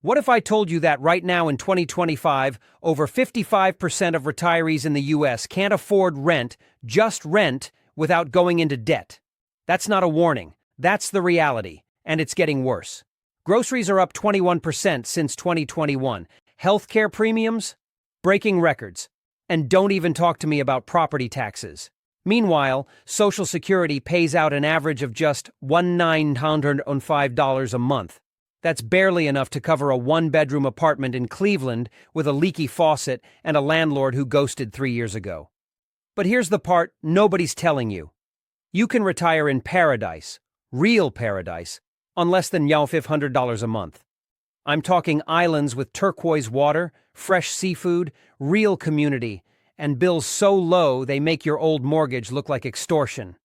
What if I told you that right now in 2025, over 55% of retirees in the US can't afford rent, just rent, without going into debt? That's not a warning. That's the reality, and it's getting worse. Groceries are up 21% since 2021. Healthcare premiums? Breaking records. And don't even talk to me about property taxes. Meanwhile, Social Security pays out an average of just $1,905 a month. That's barely enough to cover a one-bedroom apartment in Cleveland with a leaky faucet and a landlord who ghosted 3 years ago. But here's the part nobody's telling you. You can retire in paradise, real paradise, on less than $500 a month. I'm talking islands with turquoise water, fresh seafood, real community, and bills so low they make your old mortgage look like extortion.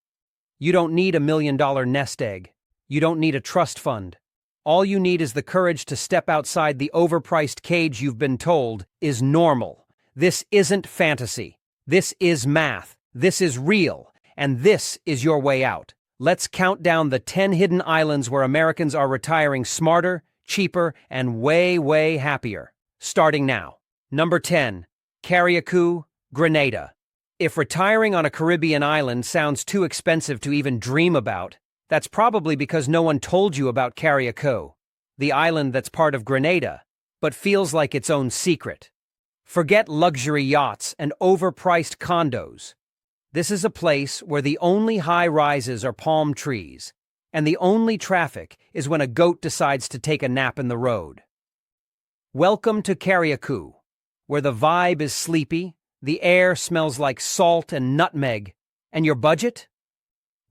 You don't need $1 million nest egg. You don't need a trust fund. All you need is the courage to step outside the overpriced cage you've been told is normal. This isn't fantasy. This is math. This is real. And this is your way out. Let's count down the 10 hidden islands where Americans are retiring smarter, cheaper, and way, way happier. Starting now. Number 10. Carriacou, Grenada. If retiring on a Caribbean island sounds too expensive to even dream about, that's probably because no one told you about Carriacou, the island that's part of Grenada, but feels like its own secret. Forget luxury yachts and overpriced condos. This is a place where the only high-rises are palm trees, and the only traffic is when a goat decides to take a nap in the road. Welcome to Carriacou, where the vibe is sleepy, the air smells like salt and nutmeg, and your budget?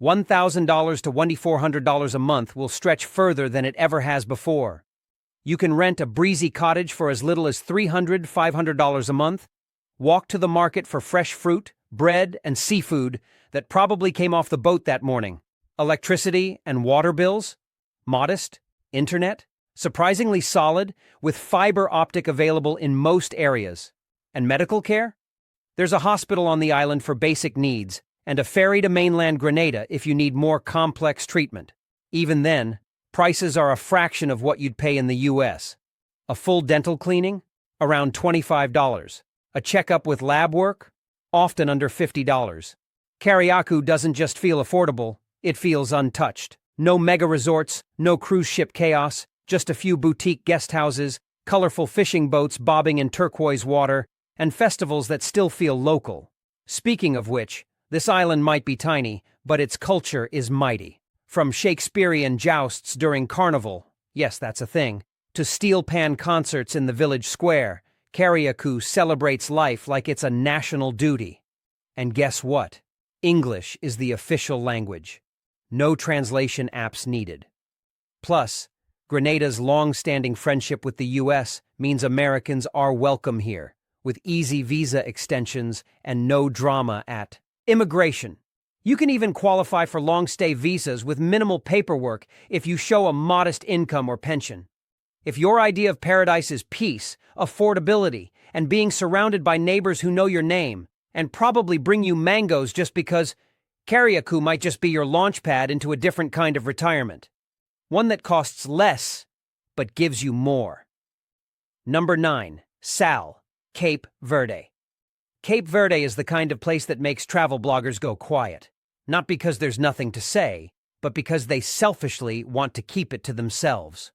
$1,000 to $2,400 a month will stretch further than it ever has before. You can rent a breezy cottage for as little as $300, $500 a month, walk to the market for fresh fruit, bread, and seafood that probably came off the boat that morning. Electricity and water bills? Modest. Internet? Surprisingly solid, with fiber optic available in most areas. And medical care? There's a hospital on the island for basic needs, and a ferry to mainland Grenada if you need more complex treatment. Even then, prices are a fraction of what you'd pay in the US. A full dental cleaning? Around $25. A checkup with lab work? Often under $50. Carriacou doesn't just feel affordable, it feels untouched. No mega resorts, no cruise ship chaos, just a few boutique guest houses, colorful fishing boats bobbing in turquoise water, and festivals that still feel local. Speaking of which, this island might be tiny, but its culture is mighty. From Shakespearean jousts during Carnival, yes, that's a thing, to steel pan concerts in the village square, Carriacou celebrates life like it's a national duty. And guess what? English is the official language. No translation apps needed. Plus, Grenada's long-standing friendship with the US means Americans are welcome here, with easy visa extensions and no drama at immigration. You can even qualify for long-stay visas with minimal paperwork if you show a modest income or pension. If your idea of paradise is peace, affordability, and being surrounded by neighbors who know your name, and probably bring you mangoes just because, Carriacou might just be your launch pad into a different kind of retirement. One that costs less, but gives you more. Number 9. Sal, Cape Verde. Cape Verde is the kind of place that makes travel bloggers go quiet. Not because there's nothing to say, but because they selfishly want to keep it to themselves.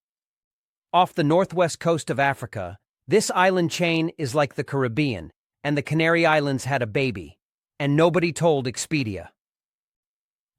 Off the northwest coast of Africa, this island chain is like the Caribbean, and the Canary Islands had a baby, and nobody told Expedia.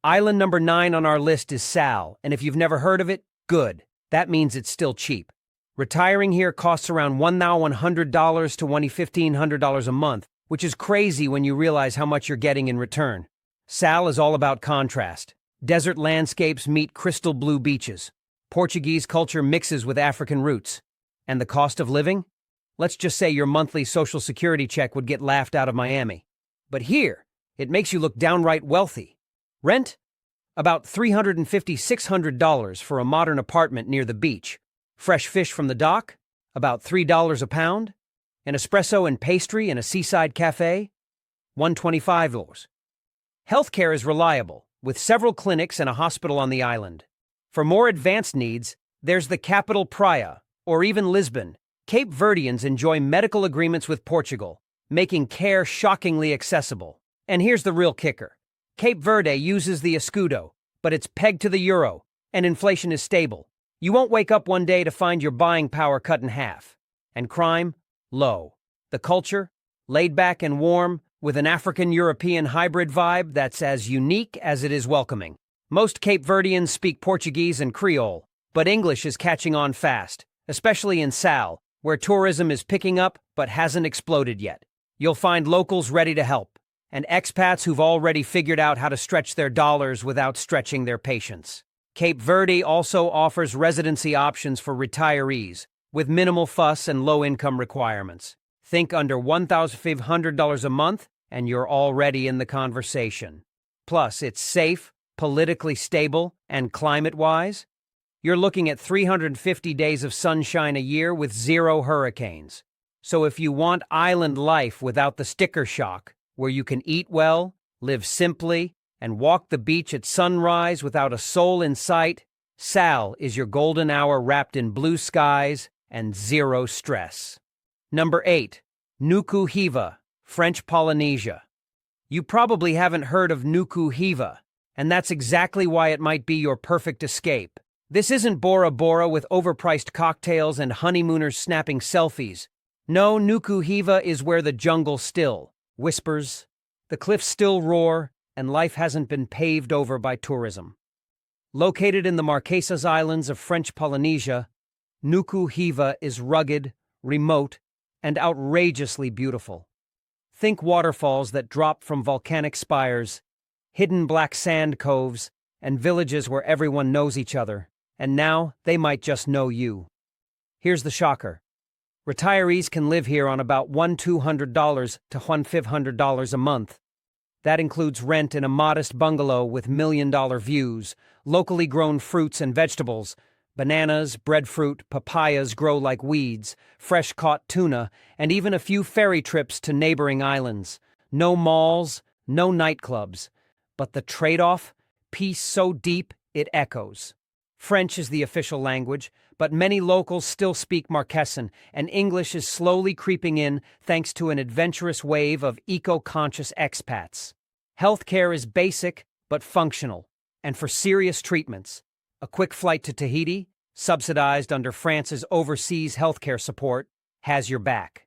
Island number 9 on our list is Sal, and if you've never heard of it, good. That means it's still cheap. Retiring here costs around $1,100 to $1,500 a month, which is crazy when you realize how much you're getting in return. Sal is all about contrast. Desert landscapes meet crystal blue beaches. Portuguese culture mixes with African roots. And the cost of living? Let's just say your monthly Social Security check would get laughed out of Miami. But here, it makes you look downright wealthy. Rent? About $350, $600 for a modern apartment near the beach. Fresh fish from the dock? About $3 a pound. An espresso and pastry in a seaside cafe? $125. Healthcare is reliable, with several clinics and a hospital on the island. For more advanced needs, there's the Capital Praia, or even Lisbon, Cape Verdeans enjoy medical agreements with Portugal, making care shockingly accessible. And here's the real kicker. Cape Verde uses the escudo, but it's pegged to the euro, and inflation is stable. You won't wake up one day to find your buying power cut in half. And crime? Low. The culture? Laid back and warm, with an African-European hybrid vibe that's as unique as it is welcoming. Most Cape Verdeans speak Portuguese and Creole, but English is catching on fast, especially in Sal, where tourism is picking up but hasn't exploded yet. You'll find locals ready to help, and expats who've already figured out how to stretch their dollars without stretching their patience. Cape Verde also offers residency options for retirees, with minimal fuss and low income requirements. Think under $1,500 a month, and you're already in the conversation. Plus, it's safe, politically stable, and climate-wise. You're looking at 350 days of sunshine a year with 0 hurricanes. So if you want island life without the sticker shock, where you can eat well, live simply, and walk the beach at sunrise without a soul in sight, Sal is your golden hour wrapped in blue skies and 0 stress. Number 8. Nuku Hiva, French Polynesia. You probably haven't heard of Nuku Hiva, and that's exactly why it might be your perfect escape. This isn't Bora Bora with overpriced cocktails and honeymooners snapping selfies. No, Nuku Hiva is where the jungle still whispers, the cliffs still roar, and life hasn't been paved over by tourism. Located in the Marquesas Islands of French Polynesia, Nuku Hiva is rugged, remote, and outrageously beautiful. Think waterfalls that drop from volcanic spires, hidden black sand coves, and villages where everyone knows each other, and now they might just know you. Here's the shocker. Retirees can live here on about $1,200 to $1,500 a month. That includes rent in a modest bungalow with million-dollar views, locally grown fruits and vegetables. Bananas, breadfruit, papayas grow like weeds, fresh-caught tuna, and even a few ferry trips to neighboring islands. No malls, no nightclubs. But the trade-off? Peace so deep, it echoes. French is the official language, but many locals still speak Marquesan, and English is slowly creeping in thanks to an adventurous wave of eco-conscious expats. Healthcare is basic but functional, and for serious treatments, a quick flight to Tahiti, subsidized under France's overseas healthcare support, has your back.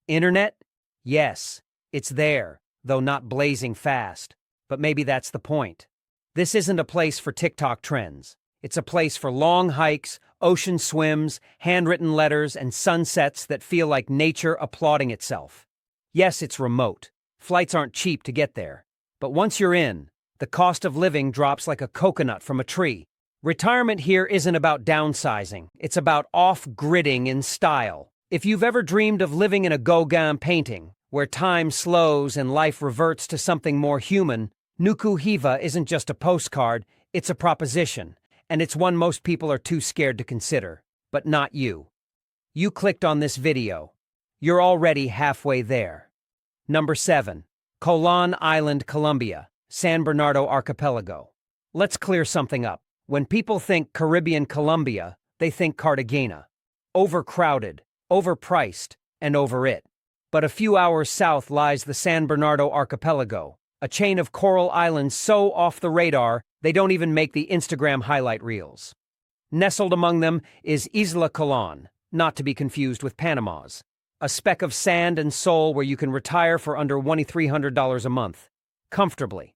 Internet? Yes, it's there, though not blazing fast. But maybe that's the point. This isn't a place for TikTok trends. It's a place for long hikes, ocean swims, handwritten letters, and sunsets that feel like nature applauding itself. Yes, it's remote. Flights aren't cheap to get there. But once you're in, the cost of living drops like a coconut from a tree. Retirement here isn't about downsizing. It's about off-gridding in style. If you've ever dreamed of living in a Gauguin painting, where time slows and life reverts to something more human, Nuku Hiva isn't just a postcard, it's a proposition, and it's one most people are too scared to consider. But not you. You clicked on this video. You're already halfway there. Number 7. Colon Island, Colombia, San Bernardo Archipelago. Let's clear something up. When people think Caribbean Colombia, they think Cartagena. Overcrowded, overpriced, and over it. But a few hours south lies the San Bernardo Archipelago, a chain of coral islands so off the radar they don't even make the Instagram highlight reels. Nestled among them is Isla Colón, not to be confused with Panama's, a speck of sand and soul where you can retire for under $2,300 a month, comfortably.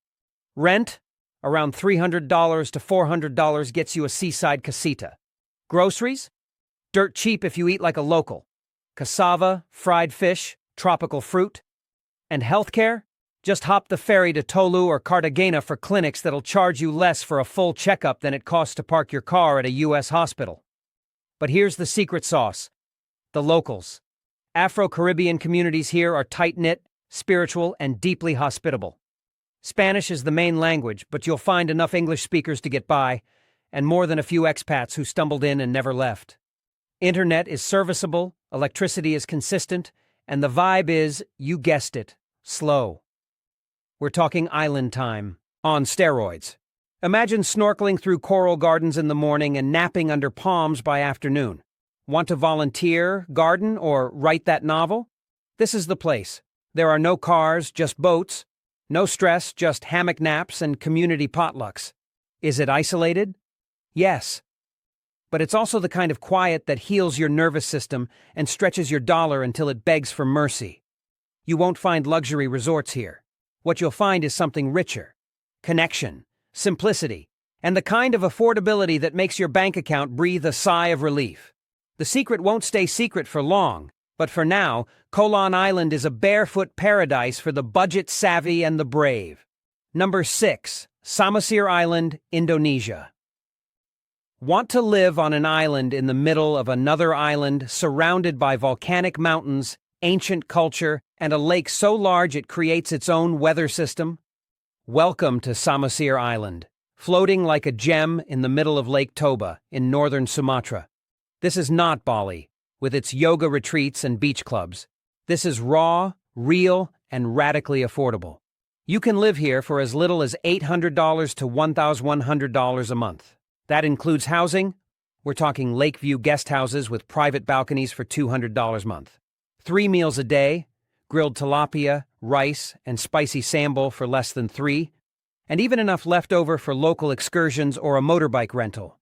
Rent? Around $300 to $400 gets you a seaside casita. Groceries? Dirt cheap if you eat like a local. Cassava, fried fish, tropical fruit. And healthcare? Just hop the ferry to Tolu or Cartagena for clinics that'll charge you less for a full checkup than it costs to park your car at a U.S. hospital. But here's the secret sauce. The locals. Afro-Caribbean communities here are tight-knit, spiritual, and deeply hospitable. Spanish is the main language, but you'll find enough English speakers to get by, and more than a few expats who stumbled in and never left. Internet is serviceable, electricity is consistent, and the vibe is, you guessed it, slow. We're talking island time, on steroids. Imagine snorkeling through coral gardens in the morning and napping under palms by afternoon. Want to volunteer, garden, or write that novel? This is the place. There are no cars, just boats. No stress, just hammock naps and community potlucks. Is it isolated? Yes. But it's also the kind of quiet that heals your nervous system and stretches your dollar until it begs for mercy. You won't find luxury resorts here. What you'll find is something richer. Connection, simplicity, and the kind of affordability that makes your bank account breathe a sigh of relief. The secret won't stay secret for long, but for now, Kolan Island is a barefoot paradise for the budget-savvy and the brave. Number 6. Samosir Island, Indonesia. Want to live on an island in the middle of another island surrounded by volcanic mountains, ancient culture, and a lake so large it creates its own weather system? Welcome to Samosir Island, floating like a gem in the middle of Lake Toba in northern Sumatra. This is not Bali, with its yoga retreats and beach clubs. This is raw, real, and radically affordable. You can live here for as little as $800 to $1,100 a month. That includes housing. We're talking Lakeview guest houses with private balconies for $200 a month. 3 meals a day, grilled tilapia, rice, and spicy sambal for less than 3, and even enough left over for local excursions or a motorbike rental.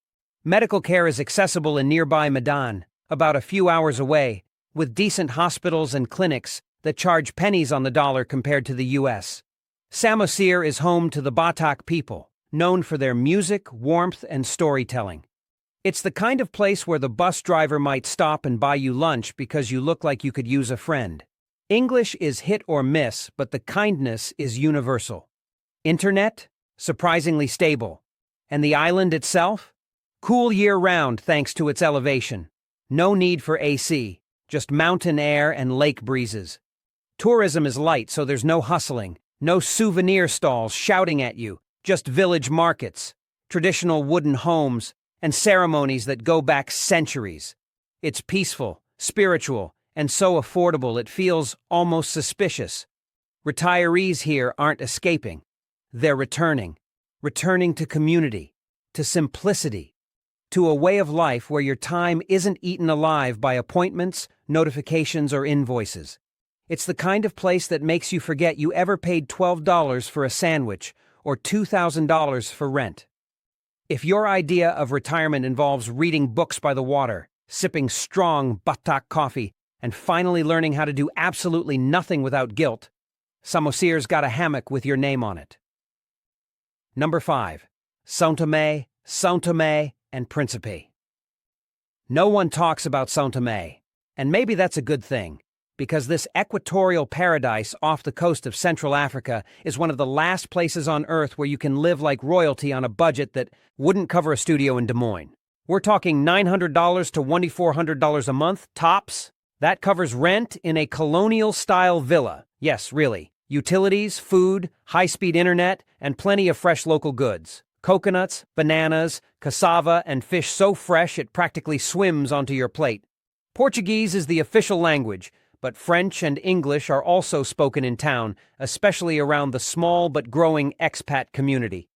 Medical care is accessible in nearby Medan, about a few hours away, with decent hospitals and clinics that charge pennies on the dollar compared to the U.S. Samosir is home to the Batak people, known for their music, warmth, and storytelling. It's the kind of place where the bus driver might stop and buy you lunch because you look like you could use a friend. English is hit or miss, but the kindness is universal. Internet? Surprisingly stable. And the island itself? Cool year-round thanks to its elevation. No need for AC, just mountain air and lake breezes. Tourism is light, so there's no hustling, no souvenir stalls shouting at you, just village markets, traditional wooden homes, and ceremonies that go back centuries. It's peaceful, spiritual, and so affordable it feels almost suspicious. Retirees here aren't escaping. They're returning to community, to simplicity, to a way of life where your time isn't eaten alive by appointments, notifications, or invoices. It's the kind of place that makes you forget you ever paid $12 for a sandwich or $2,000 for rent. If your idea of retirement involves reading books by the water, sipping strong Batak coffee, and finally learning how to do absolutely nothing without guilt, Samosir's got a hammock with your name on it. Number 5. São Tomé and Príncipe. No one talks about São Tomé, and maybe that's a good thing, because this equatorial paradise off the coast of Central Africa is one of the last places on Earth where you can live like royalty on a budget that wouldn't cover a studio in Des Moines. We're talking $900 to $2,400 a month, tops. That covers rent in a colonial-style villa. Yes, really. Utilities, food, high-speed internet, and plenty of fresh local goods. Coconuts, bananas, cassava, and fish so fresh it practically swims onto your plate. Portuguese is the official language, but French and English are also spoken in town, especially around the small but growing expat community.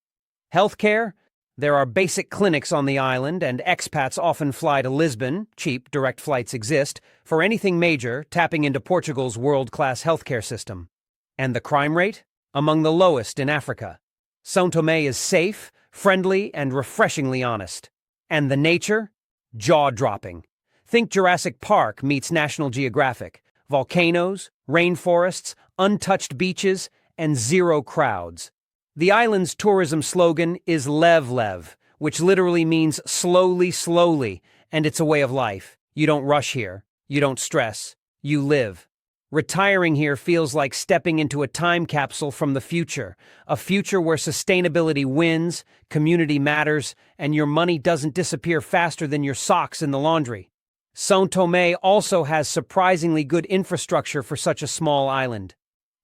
Healthcare? There are basic clinics on the island, and expats often fly to Lisbon, cheap direct flights exist, for anything major, tapping into Portugal's world-class healthcare system. And the crime rate? Among the lowest in Africa. São Tomé is safe, friendly, and refreshingly honest. And the nature? Jaw-dropping. Think Jurassic Park meets National Geographic. Volcanoes, rainforests, untouched beaches, and zero crowds. The island's tourism slogan is Lev Lev, which literally means slowly, slowly, and it's a way of life. You don't rush here. You don't stress. You live. Retiring here feels like stepping into a time capsule from the future, a future where sustainability wins, community matters, and your money doesn't disappear faster than your socks in the laundry. São Tomé also has surprisingly good infrastructure for such a small island.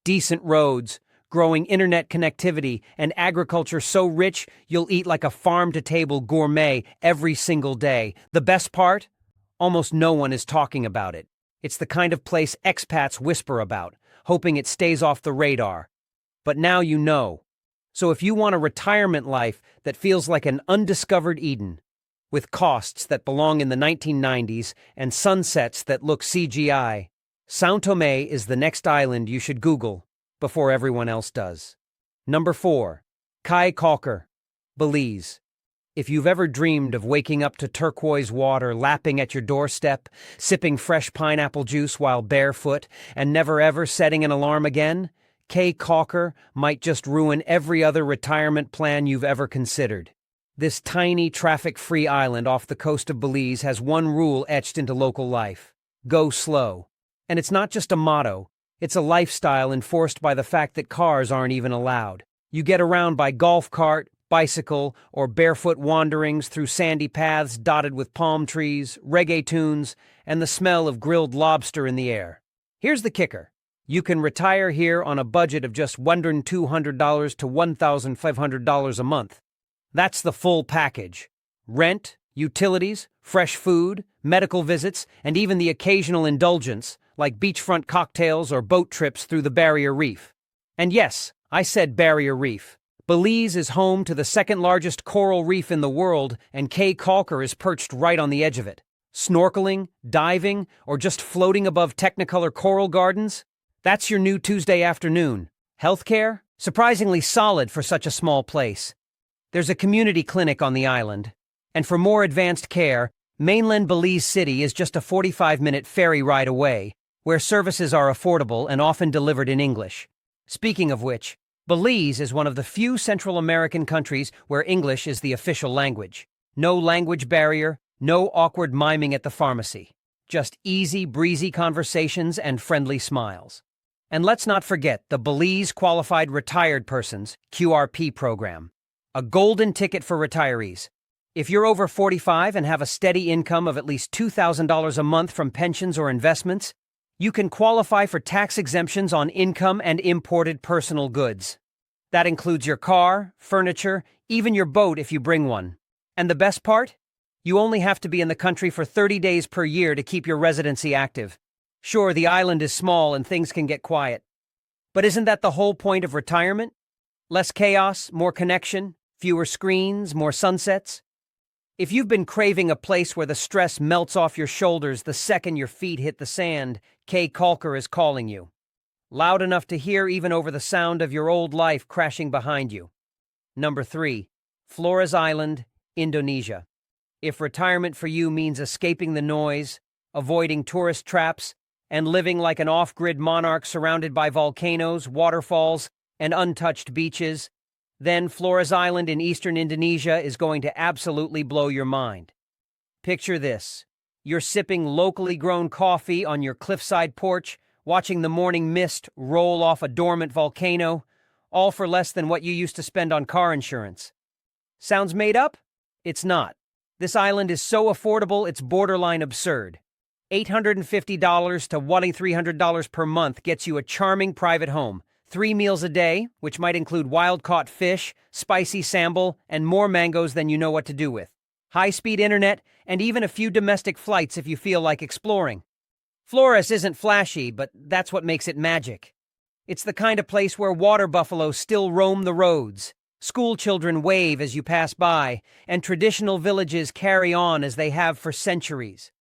Decent roads, growing internet connectivity, and agriculture so rich you'll eat like a farm-to-table gourmet every single day. The best part? Almost no one is talking about it. It's the kind of place expats whisper about, hoping it stays off the radar. But now you know. So if you want a retirement life that feels like an undiscovered Eden, with costs that belong in the 1990s and sunsets that look CGI. São Tomé is the next island you should Google before everyone else does. Number 4. Kai Kalker, Belize. If you've ever dreamed of waking up to turquoise water lapping at your doorstep, sipping fresh pineapple juice while barefoot, and never ever setting an alarm again, Kai Kalker might just ruin every other retirement plan you've ever considered. This tiny, traffic-free island off the coast of Belize has one rule etched into local life: go slow. And it's not just a motto, it's a lifestyle enforced by the fact that cars aren't even allowed. You get around by golf cart, bicycle, or barefoot wanderings through sandy paths dotted with palm trees, reggae tunes, and the smell of grilled lobster in the air. Here's the kicker. You can retire here on a budget of just $200 to $1,500 a month. That's the full package. Rent, utilities, fresh food, medical visits, and even the occasional indulgence, like beachfront cocktails or boat trips through the Barrier Reef. And yes, I said Barrier Reef. Belize is home to the second largest coral reef in the world, and Kai Kalker is perched right on the edge of it. Snorkeling, diving, or just floating above Technicolor coral gardens? That's your new Tuesday afternoon. Healthcare? Surprisingly solid for such a small place. There's a community clinic on the island. And for more advanced care, mainland Belize City is just a 45-minute ferry ride away, where services are affordable and often delivered in English. Speaking of which, Belize is one of the few Central American countries where English is the official language. No language barrier, no awkward miming at the pharmacy. Just easy, breezy conversations and friendly smiles. And let's not forget the Belize Qualified Retired Persons (QRP) program, a golden ticket for retirees. If you're over 45 and have a steady income of at least $2,000 a month from pensions or investments, you can qualify for tax exemptions on income and imported personal goods. That includes your car, furniture, even your boat if you bring one. And the best part? You only have to be in the country for 30 days per year to keep your residency active. Sure, the island is small and things can get quiet. But isn't that the whole point of retirement? Less chaos, more connection, fewer screens, more sunsets? If you've been craving a place where the stress melts off your shoulders the second your feet hit the sand, Kai Kalker is calling you. Loud enough to hear even over the sound of your old life crashing behind you. Number 3. Flores Island, Indonesia. If retirement for you means escaping the noise, avoiding tourist traps, and living like an off-grid monarch surrounded by volcanoes, waterfalls, and untouched beaches, then Flores Island in eastern Indonesia is going to absolutely blow your mind. Picture this. You're sipping locally grown coffee on your cliffside porch, watching the morning mist roll off a dormant volcano, all for less than what you used to spend on car insurance. Sounds made up? It's not. This island is so affordable it's borderline absurd. $850 to $2,300 per month gets you a charming private home, 3 meals a day, which might include wild-caught fish, spicy sambal, and more mangoes than you know what to do with, high-speed internet, and even a few domestic flights if you feel like exploring. Flores isn't flashy, but that's what makes it magic. It's the kind of place where water buffalo still roam the roads, school children wave as you pass by, and traditional villages carry on as they have for centuries.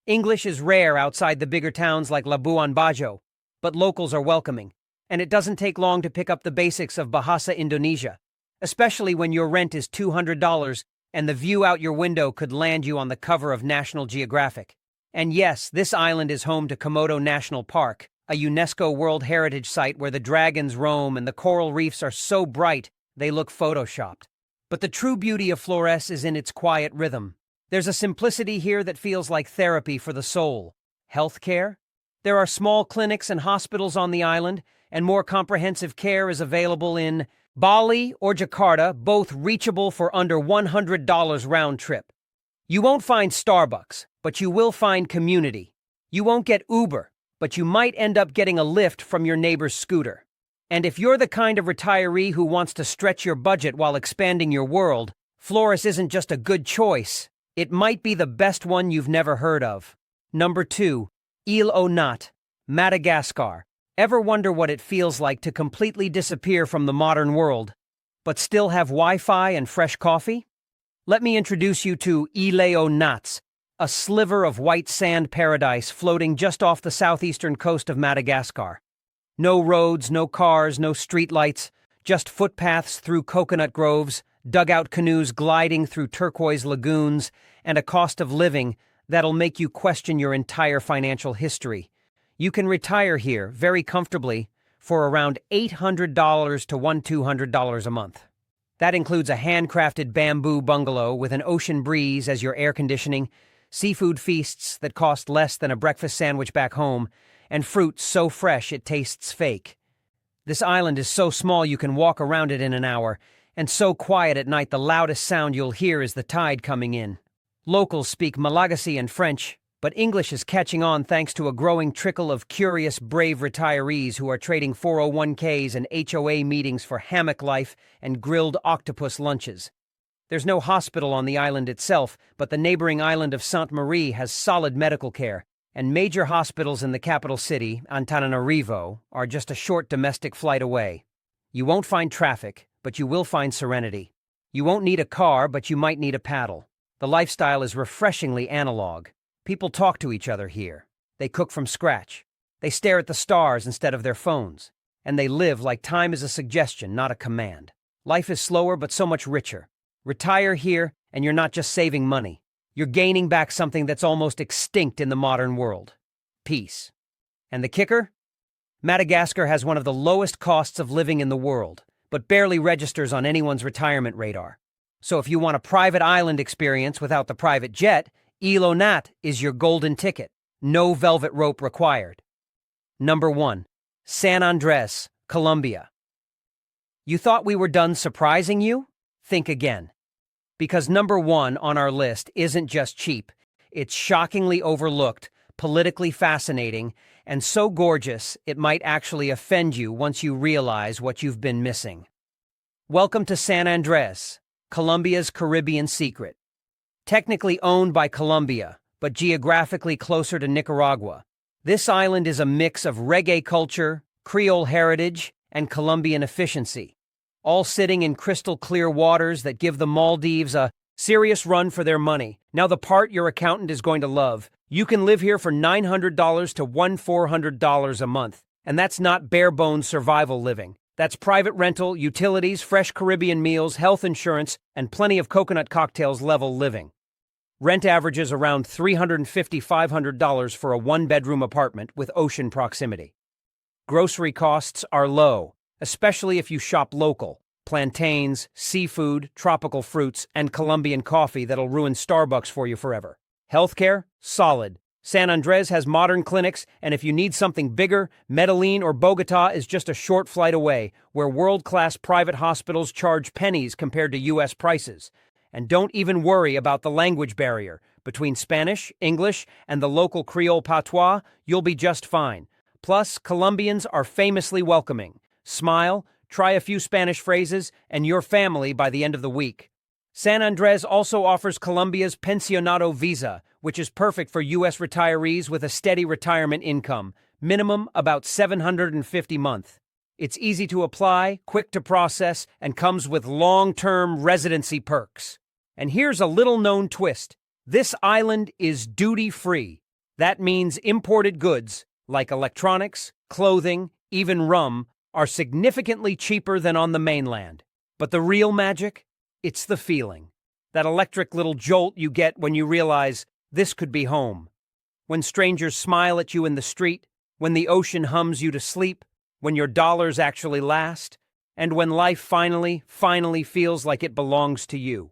English is rare outside the bigger towns like Labuan Bajo, but locals are welcoming, and it doesn't take long to pick up the basics of Bahasa Indonesia, especially when your rent is $200 and the view out your window could land you on the cover of National Geographic. And yes, this island is home to Komodo National Park, a UNESCO World Heritage Site where the dragons roam and the coral reefs are so bright they look photoshopped. But the true beauty of Flores is in its quiet rhythm. There's a simplicity here that feels like therapy for the soul. Healthcare? There are small clinics and hospitals on the island, and more comprehensive care is available in Bali or Jakarta, both reachable for under $100 round trip. You won't find Starbucks, but you will find community. You won't get Uber, but you might end up getting a lift from your neighbor's scooter. And if you're the kind of retiree who wants to stretch your budget while expanding your world, Flores isn't just a good choice. It might be the best one you've never heard of. Number 2. Île aux Nattes, Madagascar. Ever wonder what it feels like to completely disappear from the modern world, but still have Wi-Fi and fresh coffee? Let me introduce you to Ileo Nats, a sliver of white sand paradise floating just off the southeastern coast of Madagascar. No roads, no cars, no streetlights, just footpaths through coconut groves, dugout canoes gliding through turquoise lagoons, and a cost of living that'll make you question your entire financial history. You can retire here very comfortably for around $800 to $200 a month. That includes a handcrafted bamboo bungalow with an ocean breeze as your air conditioning, seafood feasts that cost less than a breakfast sandwich back home, and fruit so fresh it tastes fake. This island is so small you can walk around it in an hour, and so quiet at night the loudest sound you'll hear is the tide coming in. Locals speak Malagasy and French, but English is catching on thanks to a growing trickle of curious, brave retirees who are trading 401ks and HOA meetings for hammock life and grilled octopus lunches. There's no hospital on the island itself, but the neighboring island of Sainte Marie has solid medical care, and major hospitals in the capital city, Antananarivo, are just a short domestic flight away. You won't find traffic, but you will find serenity. You won't need a car, but you might need a paddle. The lifestyle is refreshingly analog. People talk to each other here. They cook from scratch. They stare at the stars instead of their phones. And they live like time is a suggestion, not a command. Life is slower, but so much richer. Retire here, and you're not just saving money. You're gaining back something that's almost extinct in the modern world. Peace. And the kicker? Madagascar has one of the lowest costs of living in the world, but barely registers on anyone's retirement radar. So if you want a private island experience without the private jet, Ileo Nat is your golden ticket. No velvet rope required. Number 1. San Andres, Colombia. You thought we were done surprising you? Think again. Because number 1 on our list isn't just cheap, it's shockingly overlooked, politically fascinating, and so gorgeous it might actually offend you once you realize what you've been missing. Welcome to San Andres, Colombia's Caribbean secret. Technically owned by Colombia, but geographically closer to Nicaragua, this island is a mix of reggae culture, Creole heritage, and Colombian efficiency, all sitting in crystal-clear waters that give the Maldives a serious run for their money. Now the part your accountant is going to love. You can live here for $900 to $1,400 a month, and that's not bare-bones survival living. That's private rental, utilities, fresh Caribbean meals, health insurance, and plenty of coconut cocktails level living. Rent averages around $350–500 for a one-bedroom apartment with ocean proximity. Grocery costs are low, especially if you shop local. Plantains, seafood, tropical fruits, and Colombian coffee that'll ruin Starbucks for you forever. Healthcare? Solid. San Andres has modern clinics, and if you need something bigger, Medellin or Bogota is just a short flight away, where world-class private hospitals charge pennies compared to U.S. prices. And don't even worry about the language barrier. Between Spanish, English, and the local Creole patois, you'll be just fine. Plus, Colombians are famously welcoming. Smile, try a few Spanish phrases, and you're family by the end of the week. San Andres also offers Colombia's Pensionado Visa, which is perfect for U.S. retirees with a steady retirement income, minimum about $750 a month. It's easy to apply, quick to process, and comes with long-term residency perks. And here's a little-known twist. This island is duty-free. That means imported goods, like electronics, clothing, even rum, are significantly cheaper than on the mainland. But the real magic? It's the feeling. That electric little jolt you get when you realize this could be home. When strangers smile at you in the street, when the ocean hums you to sleep, when your dollars actually last, and when life finally feels like it belongs to you.